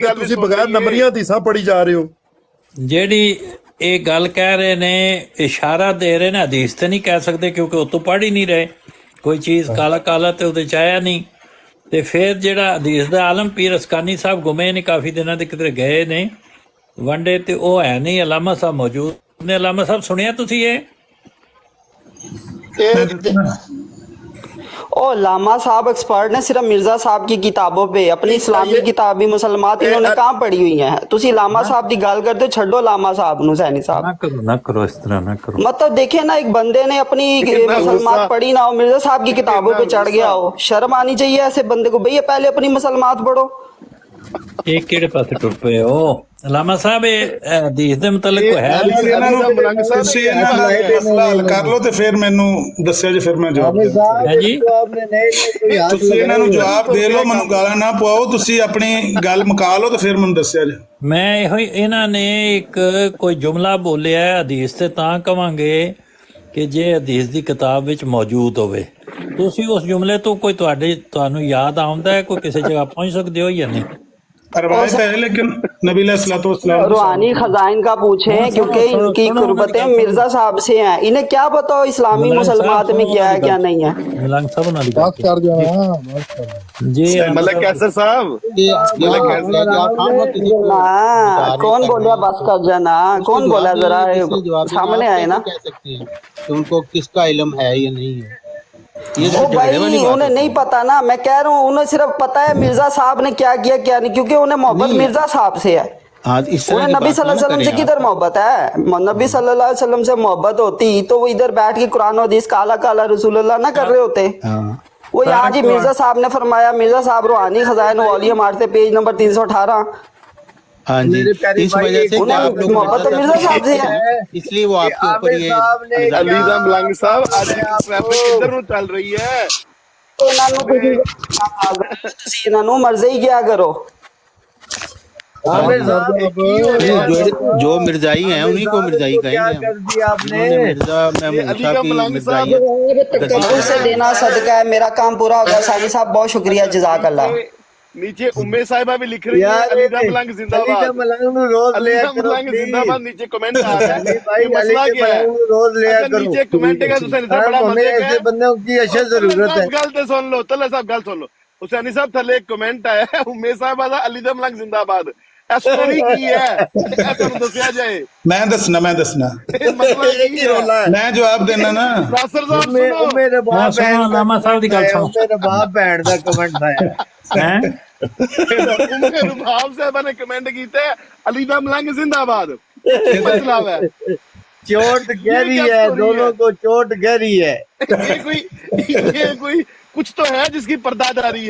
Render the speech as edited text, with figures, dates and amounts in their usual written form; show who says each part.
Speaker 1: ਤੁਸੀਂ ਬਗੈਰ ਨੰਬਰੀਆਂ ਹਦੀਸਾਂ ਪੜੀ ਜਾ ਰਹੇ ਹੋ।
Speaker 2: ਜਿਹੜੀ ਇਹ ਗੱਲ ਕਹਿ ਰਹੇ ਨੇ ਇਸ਼ਾਰਾ ਦੇ ਰਹੇ ਨੇ, ਹਦੀਸ ਤੇ ਨਹੀਂ ਕਹਿ ਸਕਦੇ ਕਿਉਂਕਿ ਉਹ ਤੋਂ ਪੜ੍ਹ ਹੀ ਨਹੀਂ ਰਹੇ, ਕੋਈ ਚੀਜ਼ ਕਾਲਾ ਕਾਲਾ ਤੇ ਉਹਦੇ ਚ ਆਇਆ ਨਹੀਂ। ਤੇ ਫਿਰ ਜਿਹੜਾ ਹਦੀਸ ਦਾ ਆਲਮ ਪੀਰ ਅਸਕਾਨੀ ਸਾਹਿਬ ਗੁੰਮੇ ਨੇ, ਕਾਫੀ ਦਿਨਾਂ ਦੇ ਕਿਤੇ ਗਏ ਨੇ ਵਨਡੇ, ਤੇ ਉਹ ਹੈ ਨਹੀਂ। ਅਲਾਮਾ ਸਾਹਿਬ ਮੌਜੂਦ ਨੇ। ਅਲਾਮਾ ਸਾਹਿਬ ਸੁਣਿਆ ਤੁਸੀਂ ਇਹ?
Speaker 3: और लामा साहब एक्सपर्ट ने सिर्फ मिर्जा साहब की किताबों पे, अपनी इस्लामी किताबी मुसलमात इन्होंने कहाँ पढ़ी हुई है। तुसी लामा साहब की गल करते हो, छड्डो लामा साहब नु, सैनी साहब
Speaker 2: ना करो इस तरह ना करो।
Speaker 3: मतलब देखे ना, एक बंदे ने अपनी मुसलमात पढ़ी ना हो, मिर्जा साहब की किताबों पे चढ़ गया हो, शर्म आनी चाहिए ऐसे बंदे को। भैया पहले अपनी मुसलमात पढ़ो।
Speaker 2: एक केड़े पासे टुर पे हो लामा साहब? हदीस दे मुतल्लिक है
Speaker 4: ਤੁਸੀਂ ਇਹਨਾਂ ਦਾ ਮਸਲਾ ਹੱਲ ਕਰ ਲਓ ਤੇ ਫਿਰ ਮੈਨੂੰ ਦੱਸਿਓ ਜੀ, ਫਿਰ ਮੈਂ ਜਵਾਬ ਦੇ
Speaker 2: है जी।
Speaker 4: ਤੁਸੀਂ ਇਹਨਾਂ ਨੂੰ ਜਵਾਬ ਦੇ ਲਓ, ਮੈਨੂੰ ਗਾਲਾਂ ਨਾ ਪਵਾਓ। ਤੁਸੀਂ ਆਪਣੀ ਗੱਲ ਮੁਕਾ ਲਓ ਤੇ ਫਿਰ ਮੈਨੂੰ ਦੱਸਿਆ ਜੀ।
Speaker 2: ਮੈਂ ਇਹੋ ਹੀ, ਇਹਨਾਂ ਨੇ ਇੱਕ ਕੋਈ ਜੁਮਲਾ ਬੋਲਿਆ ਹਦੀਸ ਤੇ ਤਾਂ ਕਵਾਂਗੇ ਕਿ ਜੇ ਹਦੀਸ ਦੀ ਕਿਤਾਬ ਵਿੱਚ ਮੌਜੂਦ ਹੋਵੇ। ਤੁਸੀਂ ਉਸ ਜੁਮਲੇ ਤੋਂ ਕੋਈ ਤੁਹਾਨੂੰ ਯਾਦ ਆਉਂਦਾ ਹੈ, ਕੋਈ ਕਿਸੇ ਜਗ੍ਹਾ ਪਹੁੰਚ ਸਕਦੇ ਹੋ ਜਾਂ नहीं?
Speaker 4: रवायत है लेकिन नबी अलैहिस्सलाम
Speaker 3: रूहानी खजाइन का पूछे, क्योंकि इनकी कुर्बतें मिर्जा साहब से हैं, इन्हें क्या पता हो इस्लामी मुसलमात में क्या है क्या नहीं है।
Speaker 2: मलंग साहब ना
Speaker 1: बात कर जाओ
Speaker 2: जी।
Speaker 5: मलक कैसर साहब,
Speaker 3: हाँ, कौन बोला बस कर जाना? कौन बोला? जरा सामने आए ना।
Speaker 6: उनको किसका इल्म है या नहीं है?
Speaker 3: ओ भाई उन्हें नहीं पता ना, मैं कह रहा हूँ उन्हें सिर्फ पता है मिर्जा साहब ने क्या किया क्या नहीं, क्योंकि उन्हें मोहब्बत मिर्जा साहब से है। उन्हें नबी सल्लल्लाहु अलैहि वसल्लम से किधर मोहब्बत है? नबी सल्लल्लाहु अलैहि वसल्लम से मोहब्बत होती तो वो इधर बैठ के कुरान और हदीस काला काला रसूलुल्लाह ना कर रहे होते। वो यहाँ जी मिर्जा साहब ने फरमाया, मिर्जा साहब रूहानी खजाइन वॉल्यूम 8 से पेज नंबर 318।
Speaker 6: हाँ जी, इस वजह से आप लोग
Speaker 3: मोहब्बत तो मिर्जा साहब से है,
Speaker 6: इसलिए वो आपके ऊपर ये
Speaker 5: अलीदा मलंग साहब आज ट्रैफिक किधर ਨੂੰ ਚੱਲ ਰਹੀ ਹੈ?
Speaker 3: ਇਹਨਾਂ ਨੂੰ मर्जी क्या करो।
Speaker 6: जो मिर्जाई हैं उन्हीं को मिर्जाई कहेंगे आपने। मिर्जा
Speaker 3: तकब्बुर से देना सदका है, मेरा काम पूरा हो गया। साजी साहब बहुत शुक्रिया, जज़ाक अल्लाह।
Speaker 5: नीचे उम्मे साहिबा भी लिख रही है अलीदा मलंग जिंदाबाद, अलीदा मलंग जिंदाबाद। नीचे कमेंट आ रहा है, ये मसला क्या है? रोज लिया करो नीचे कमेंट है। हुसैनी साहब बड़ा मजे ऐसे बंदों की अशद जरूरत है। गल तो सुन लो, तल्ला साहब गल सुन लो। हुसैनी साहब थले एक कमेंट आया है, उम्मे साहिबा दा अलीदा मलंग जिंदाबाद। ऐसा नहीं की है, ऐसा दसया जाए।
Speaker 4: मैं दसना मैं जवाब देना ना।
Speaker 5: नासिर साहब सुनो,
Speaker 6: मेरे बाप
Speaker 2: लामा साहब दी गल सुनो।
Speaker 6: मेरे बाप भैन दा कमेंट आया
Speaker 2: हैं
Speaker 5: उम्मे रुबाब साहब ने कमेंट कीता है अलीदा मलंग जिंदाबाद। मसला है,
Speaker 6: चोट गहरी है, दोनों को चोट गहरी है।
Speaker 5: ये कोई कुछ तो है जिसकी पर्दादारी है।